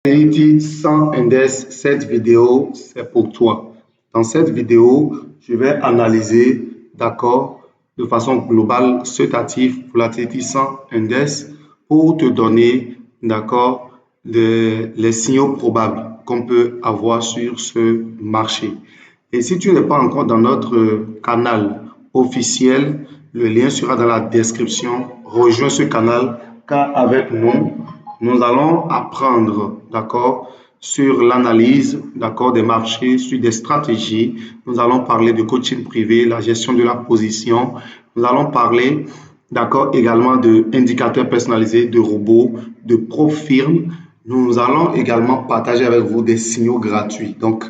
Vérité sans index, cette vidéo, c'est pour toi. Dans cette vidéo, je vais analyser, d'accord, de façon globale, ce actif volatility sans index pour te donner, d'accord, les signaux probables qu'on peut avoir sur ce marché. Et si tu n'es pas encore dans notre canal officiel, le lien sera dans la description. Rejoins ce canal car avec nous, nous allons apprendre, d'accord, sur l'analyse, d'accord, des marchés, sur des stratégies. Nous allons parler de coaching privé, la gestion de la position. Nous allons parler, d'accord, également d'indicateurs personnalisés, de robots, de pro-firmes. Nous allons également partager avec vous des signaux gratuits. Donc,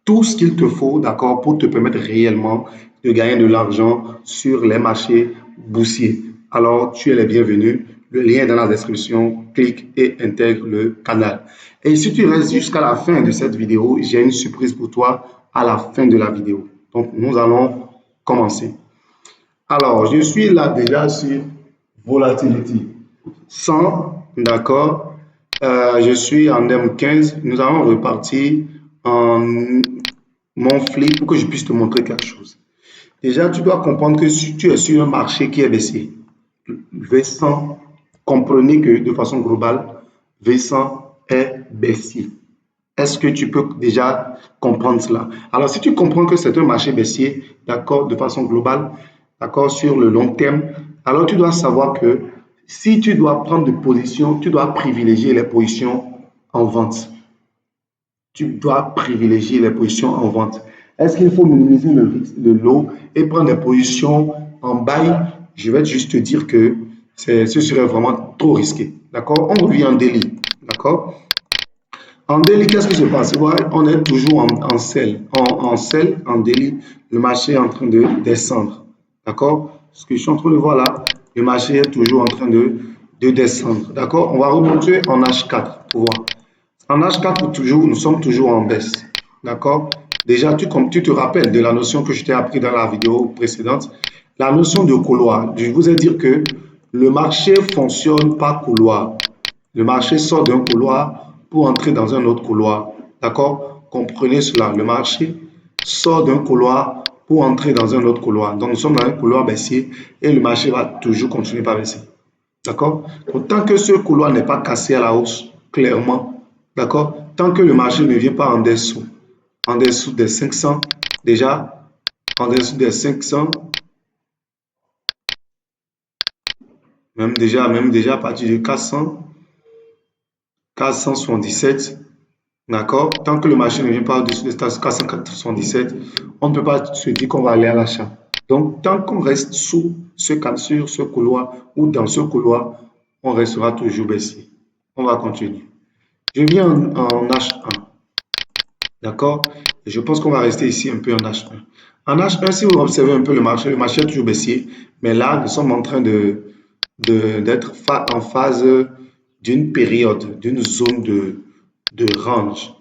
tout ce qu'il te faut, d'accord, pour te permettre réellement de gagner de l'argent sur les marchés boursiers. Alors, tu es le bienvenu. Le lien est dans la description. Clique et intègre le canal. Et si tu restes jusqu'à la fin de cette vidéo, j'ai une surprise pour toi à la fin de la vidéo. Donc, nous allons commencer. Alors, je suis là déjà sur Volatility 100, d'accord. Je suis en M15. Nous allons repartir en monthly pour que je puisse te montrer quelque chose. Déjà, tu dois comprendre que si tu es sur un marché qui est baissier, V100, comprenez que de façon globale, V100 est baissier. Est-ce que tu peux déjà comprendre cela? Alors, si tu comprends que c'est un marché baissier, d'accord, de façon globale, d'accord, sur le long terme, alors tu dois savoir que si tu dois prendre de position, tu dois privilégier les positions en vente. Tu dois privilégier les positions en vente. Est-ce qu'il faut minimiser le risque de l'eau et prendre des positions en buy? Je vais juste te dire que ce serait vraiment trop risqué. D'accord? On revient en daily. D'accord? En daily, qu'est-ce qui se passe? On est toujours en sell. En sell, en daily, le marché est en train de descendre. D'accord? Ce que je suis en train de voir là, le marché est toujours en train de descendre. D'accord? On va remonter en H4 pour voir. En H4, toujours, nous sommes toujours en baisse. D'accord? Déjà, tu te rappelles de la notion que je t'ai appris dans la vidéo précédente. La notion de couloir. Je vous ai dit que le marché fonctionne par couloir. Le marché sort d'un couloir pour entrer dans un autre couloir. D'accord? Comprenez cela. Le marché sort d'un couloir pour entrer dans un autre couloir. Donc, nous sommes dans un couloir baissier et le marché va toujours continuer par baisser. D'accord? Tant que ce couloir n'est pas cassé à la hausse, clairement, d'accord? Tant que le marché ne vient pas en dessous des 500, déjà, en dessous des 500, même déjà à partir de 400, 477, d'accord? Tant que le marché ne vient pas au-dessus de 477, on ne peut pas se dire qu'on va aller à l'achat. Donc, tant qu'on reste sur ce couloir ou dans ce couloir, on restera toujours baissier. On va continuer. Je viens en H1. D'accord? Et je pense qu'on va rester ici un peu en H1. En H1, si vous observez un peu le marché est toujours baissier. Mais là, nous sommes en train d'être en phase d'une période, d'une zone de range.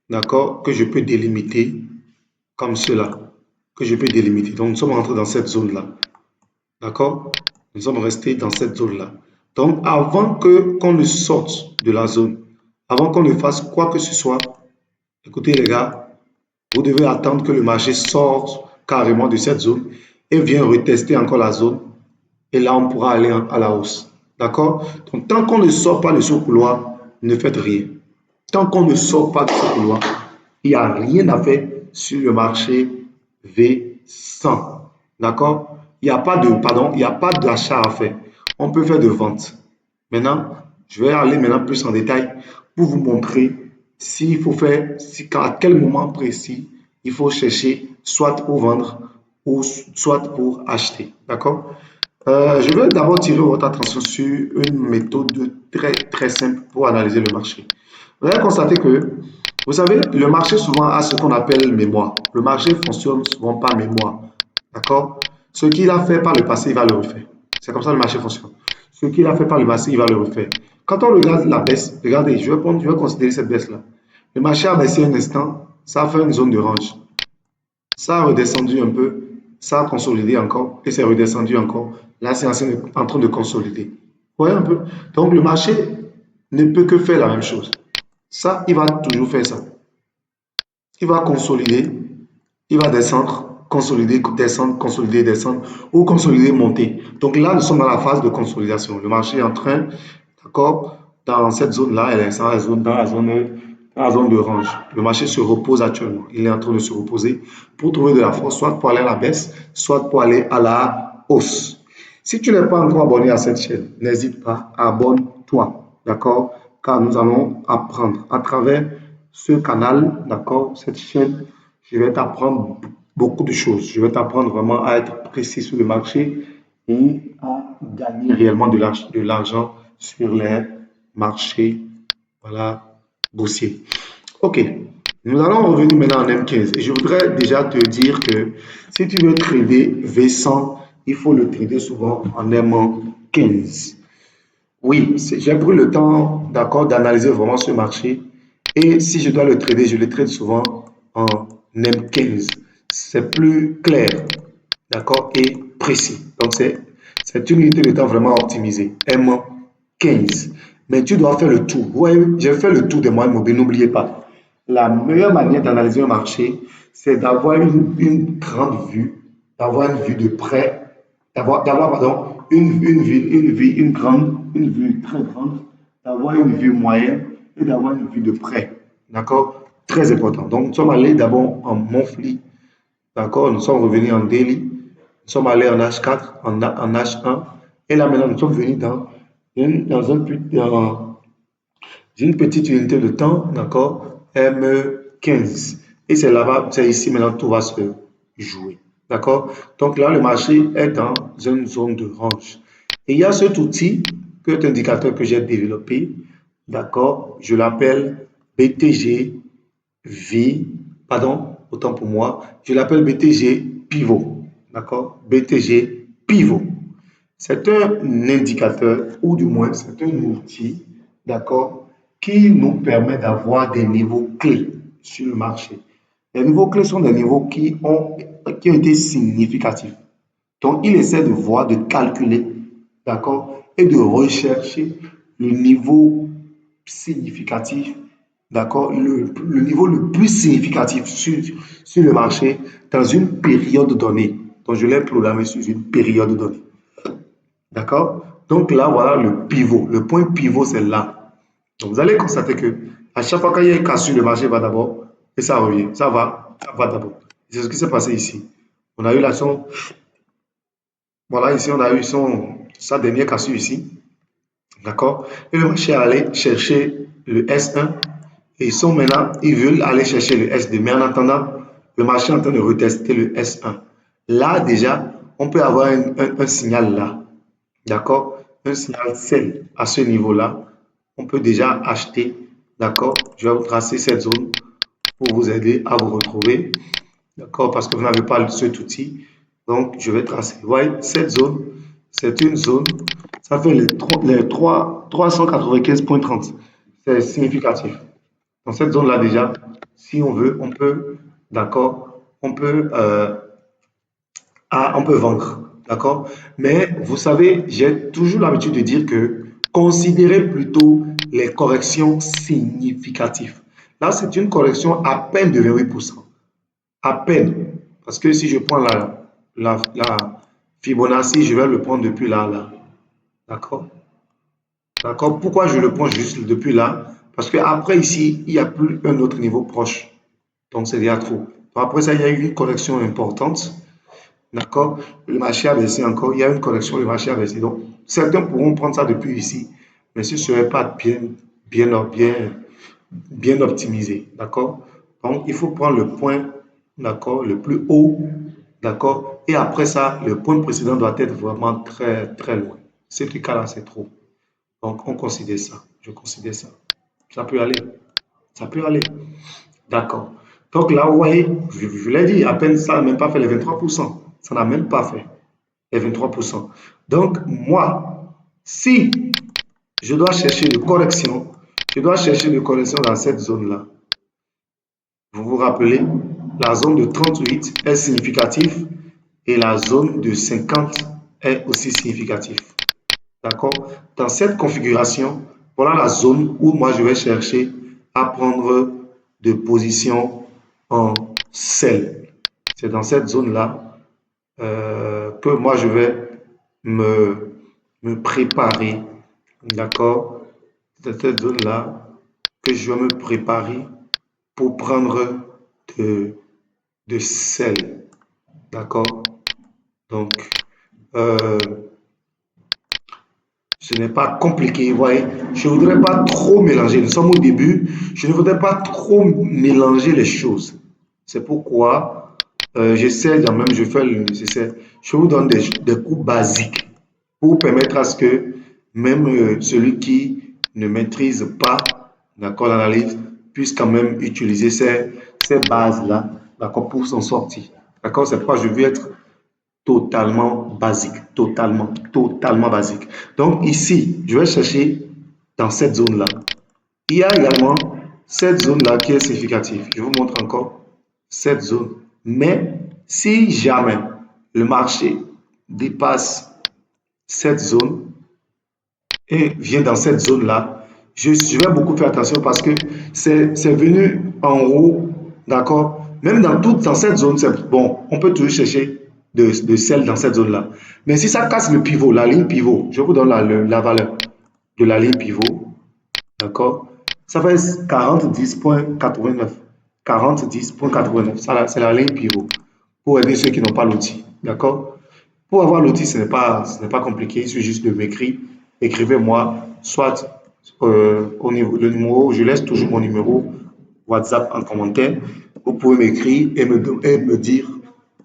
D'accord? Que je peux délimiter comme cela. Que je peux délimiter. Donc, nous sommes rentrés dans cette zone-là. D'accord? Nous sommes restés dans cette zone-là. Donc, avant qu'on ne sorte de la zone, avant qu'on ne fasse quoi que ce soit, écoutez les gars, vous devez attendre que le marché sorte carrément de cette zone et vienne retester encore la zone. Et là, on pourra aller à la hausse. D'accord? Donc, tant qu'on ne sort pas de ce couloir, ne faites rien. Tant qu'on ne sort pas de ce couloir, il n'y a rien à faire sur le marché V100. D'accord? Il n'y a pas d'achat à faire. On peut faire de vente. Maintenant, je vais aller maintenant plus en détail pour vous montrer s'il faut faire, à quel moment précis il faut chercher soit pour vendre ou soit pour acheter. D'accord? Je vais d'abord tirer votre attention sur une méthode très simple pour analyser le marché. Vous allez constater que, vous savez, le marché souvent a ce qu'on appelle mémoire. Le marché fonctionne souvent par mémoire. D'accord? Ce qu'il a fait par le passé, il va le refaire. C'est comme ça que le marché fonctionne. Ce qu'il a fait par le passé, il va le refaire. Quand on regarde la baisse, regardez, je vais considérer cette baisse-là. Le marché a baissé un instant, ça a fait une zone de range. Ça a redescendu un peu, ça a consolidé encore et c'est redescendu encore. Là, c'est en train de consolider. Vous voyez un peu? Donc, le marché ne peut que faire la même chose. Ça, il va toujours faire ça. Il va consolider, il va descendre, consolider, descendre, consolider, descendre, ou consolider, monter. Donc là, nous sommes dans la phase de consolidation. Le marché est en train, d'accord, dans cette zone-là, elle est dans la zone de range. Le marché se repose actuellement. Il est en train de se reposer pour trouver de la force, soit pour aller à la baisse, soit pour aller à la hausse. Si tu n'es pas encore abonné à cette chaîne, n'hésite pas, abonne-toi, d'accord? Car nous allons apprendre à travers ce canal, d'accord, cette chaîne, je vais t'apprendre beaucoup de choses. Je vais t'apprendre vraiment à être précis sur le marché et à gagner réellement de l'argent sur les marchés, voilà, boursiers. Ok, nous allons revenir maintenant en M15 et je voudrais déjà te dire que si tu veux trader V100, il faut le trader souvent en M15. Oui, j'ai pris le temps, d'accord, d'analyser vraiment ce marché et si je dois le trader, je le trade souvent en M15. C'est plus clair, d'accord, et précis. Donc, c'est une unité de temps vraiment optimisée, M15. Mais tu dois faire le tour. Oui, j'ai fait le tour des moyennes mobiles, n'oubliez pas. La meilleure manière d'analyser un marché, c'est d'avoir une grande vue, d'avoir une vue de près, pardon, une vue très grande, d'avoir une vue moyenne et d'avoir une vue de près. D'accord? Très important. Donc, nous sommes allés d'abord en monthly. D'accord? Nous sommes revenus en daily. Nous sommes allés en H4, en H1. Et là, maintenant, nous sommes venus dans une petite unité de temps, d'accord? M15. Et c'est là-bas, c'est ici maintenant, tout va se jouer. D'accord? Donc là, le marché est dans une zone de range. Et il y a cet outil, cet indicateur que j'ai développé, d'accord? Je l'appelle BTG V, pardon, autant pour moi, je l'appelle BTG Pivot, d'accord? BTG Pivot. C'est un indicateur, ou du moins, c'est un outil, d'accord, qui nous permet d'avoir des niveaux clés sur le marché. Les niveaux clés sont des niveaux qui ont été significatifs. Donc, il essaie de voir, de calculer, d'accord, et de rechercher le niveau significatif, d'accord, le niveau le plus significatif sur le marché dans une période donnée. Donc, je l'ai programmé sur une période donnée. D'accord? Donc là, voilà le pivot. Le point pivot, c'est là. Donc, vous allez constater que à chaque fois qu'il y a une cassure, le marché va d'abord et ça revient. Ça va d'abord. C'est ce qui s'est passé ici. On a eu voilà, ici, on a eu sa dernière cassure ici. D'accord? Et le marché est allé chercher le S1 et ils veulent aller chercher le S2. Mais en attendant, le marché est en train de retester le S1. Là, déjà, on peut avoir un signal là. D'accord? Un signal sell à ce niveau-là. On peut déjà acheter. D'accord? Je vais vous tracer cette zone pour vous aider à vous retrouver. D'accord? Parce que vous n'avez pas cet outil. Donc, je vais tracer. Vous voyez, cette zone, c'est une zone. Ça fait les 395,30. C'est significatif. Dans cette zone-là, déjà, si on veut, on peut, d'accord, on peut vendre. D'accord? Mais vous savez, j'ai toujours l'habitude de dire que considérez plutôt les corrections significatives. Là, c'est une correction à peine de 28%. À peine. Parce que si je prends la Fibonacci, je vais le prendre depuis là, là. D'accord? D'accord? Pourquoi je le prends juste depuis là? Parce qu'après ici, il n'y a plus un autre niveau proche. Donc, c'est déjà trop. Après ça, il y a eu une correction importante. D'accord? Le marché a baissé encore. Il y a une correction, le marché a baissé. Donc, certains pourront prendre ça depuis ici, mais ce ne serait pas bien optimisé. D'accord? Donc, il faut prendre le point, d'accord, le plus haut, d'accord? Et après ça, le point précédent doit être vraiment très, très loin. Ce cas-là, c'est trop. Donc, on considère ça. Je considère ça. Ça peut aller. Ça peut aller. D'accord. Donc là, vous voyez, je l'ai dit, à peine ça n'a même pas fait les 23%. Ça n'a même pas fait les 23%. Donc, moi, si je dois chercher de correction, je dois chercher de correction dans cette zone-là. Vous vous rappelez, la zone de 38 est significative et la zone de 50 est aussi significative. D'accord? Dans cette configuration, voilà la zone où moi je vais chercher à prendre de position en sell. C'est dans cette zone-là que moi je vais me préparer, d'accord? C'est cette zone-là que je vais me préparer pour prendre de sel, d'accord? Donc, ce n'est pas compliqué, vous voyez. Je ne voudrais pas trop mélanger. Nous sommes au début. Je ne voudrais pas trop mélanger les choses. C'est pourquoi j'essaie quand même, je fais le nécessaire. Je vous donne des cours basiques pour permettre à ce que même celui qui ne maîtrise pas, d'accord, l'analyse, puisse quand même utiliser ces bases-là, d'accord, pour s'en sortir. D'accord, c'est pourquoi je veux être totalement basique, totalement basique. Donc ici, je vais chercher dans cette zone-là. Il y a également cette zone-là qui est significative. Je vous montre encore cette zone. Mais si jamais le marché dépasse cette zone et vient dans cette zone-là, je vais beaucoup faire attention parce que c'est venu en haut, d'accord? Même dans cette zone, c'est bon, on peut toujours chercher de sel dans cette zone-là. Mais si ça casse le pivot, la ligne pivot, je vous donne la valeur de la ligne pivot, d'accord? Ça fait 40,10.89. 40,10.89. Ça, c'est la ligne pivot pour aider ceux qui n'ont pas l'outil, d'accord? Pour avoir l'outil, ce n'est pas compliqué. Il suffit juste de m'écrire. Écrivez-moi, soit au niveau, le numéro, je laisse toujours mon numéro WhatsApp en commentaire. Vous pouvez m'écrire et me dire,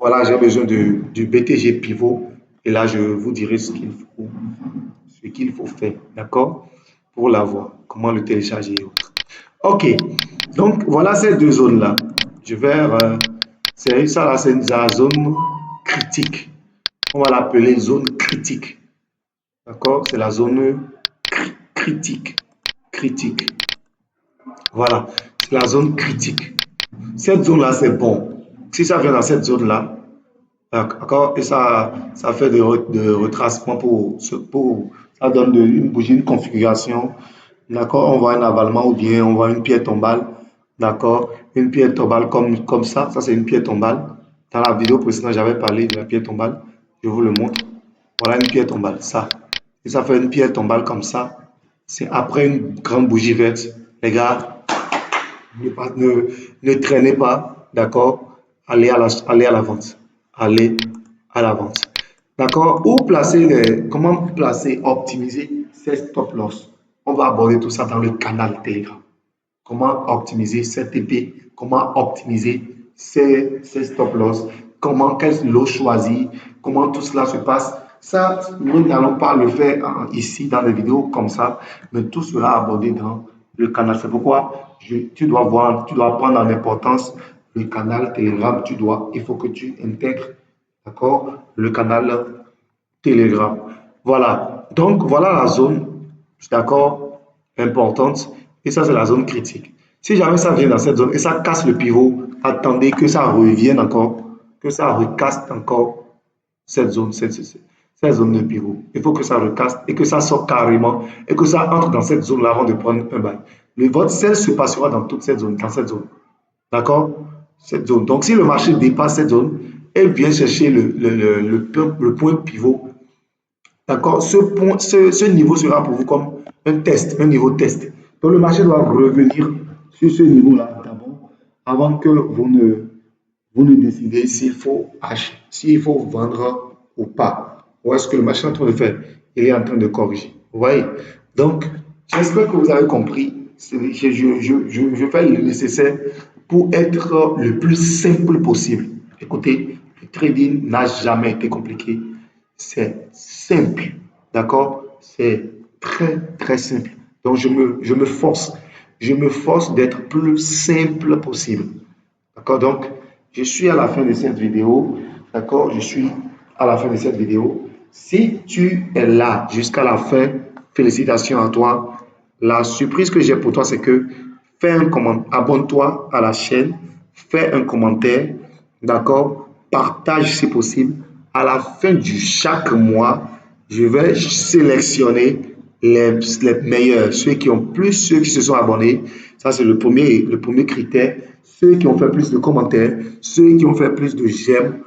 voilà, j'ai besoin du BTG pivot. Et là, je vous dirai ce qu'il faut faire, d'accord? Pour l'avoir, comment le télécharger et autres. Ok, donc voilà ces deux zones-là. Je vais, ça là, c'est la zone critique. On va l'appeler zone critique. D'accord? C'est la zone critique. Critique. Voilà, c'est la zone critique. Cette zone-là, c'est bon. Si ça vient dans cette zone-là, d'accord, et ça fait de retracement ça donne une bougie, une configuration. D'accord, on voit un avalement ou bien on voit une pierre tombale. D'accord, une pierre tombale comme ça c'est une pierre tombale. Dans la vidéo précédente, j'avais parlé de la pierre tombale. Je vous le montre. Voilà une pierre tombale, ça. Et ça fait une pierre tombale comme ça. C'est après une grande bougie verte. Les gars, ne traînez pas, d'accord? Allez à la vente. Allez à la vente. D'accord? Comment placer, optimiser ces stop loss? On va aborder tout ça dans le canal Telegram. Comment optimiser cette TP? Comment optimiser ces stop loss? Quel lot choisir? Comment tout cela se passe? Ça, nous n'allons pas le faire ici dans les vidéos comme ça, mais tout sera abordé dans le canal. C'est pourquoi tu dois prendre en importance le canal Telegram. Il faut que tu intègres, d'accord, le canal Telegram. Voilà. Donc, voilà la zone, d'accord, importante. Et ça, c'est la zone critique. Si jamais ça vient dans cette zone et ça casse le pivot, attendez que ça revienne encore, que ça recaste encore cette zone de pivot. Il faut que ça recaste et que ça sorte carrément et que ça entre dans cette zone-là avant de prendre un bail. Votre sel se passera dans toute cette zone, dans cette zone. D'accord? Cette zone. Donc, si le marché dépasse cette zone, elle vient chercher le point pivot. D'accord? Ce niveau sera pour vous comme un test, un niveau test. Donc, le marché doit revenir sur ce niveau-là d'abord avant que vous ne décidez s'il faut acheter, s'il faut vendre ou pas. Ou est-ce que le marché est en train de faire? Il est en train de corriger. Vous voyez? Donc, j'espère que vous avez compris. Je fais le nécessaire pour être le plus simple possible. Écoutez, le trading n'a jamais été compliqué. C'est simple. D'accord? C'est très, très simple. Donc, je me force. Je me force d'être plus simple possible. D'accord? Donc, je suis à la fin de cette vidéo. D'accord? Je suis à la fin de cette vidéo. Si tu es là jusqu'à la fin, félicitations à toi. La surprise que j'ai pour toi, c'est que fais un commentaire, abonne-toi à la chaîne, fais un commentaire, d'accord? Partage si possible. À la fin de chaque mois, je vais sélectionner les meilleurs, ceux qui ont plus, ceux qui se sont abonnés. Ça, c'est le premier critère. Ceux qui ont fait plus de commentaires, ceux qui ont fait plus de j'aime,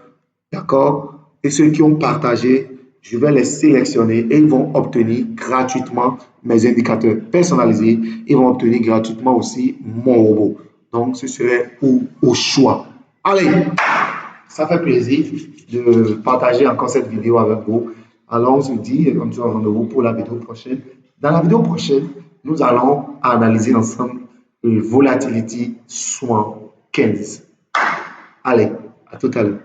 d'accord? Et ceux qui ont partagé, je vais les sélectionner et ils vont obtenir gratuitement mes indicateurs personnalisés. Ils vont obtenir gratuitement aussi mon robot. Donc, ce serait au choix. Allez, ça fait plaisir de partager encore cette vidéo avec vous. Alors, on se dit, et on se donne rendez-vous pour la vidéo prochaine. Dans la vidéo prochaine, nous allons analyser ensemble le Volatility Swan 15. Allez, à tout à l'heure.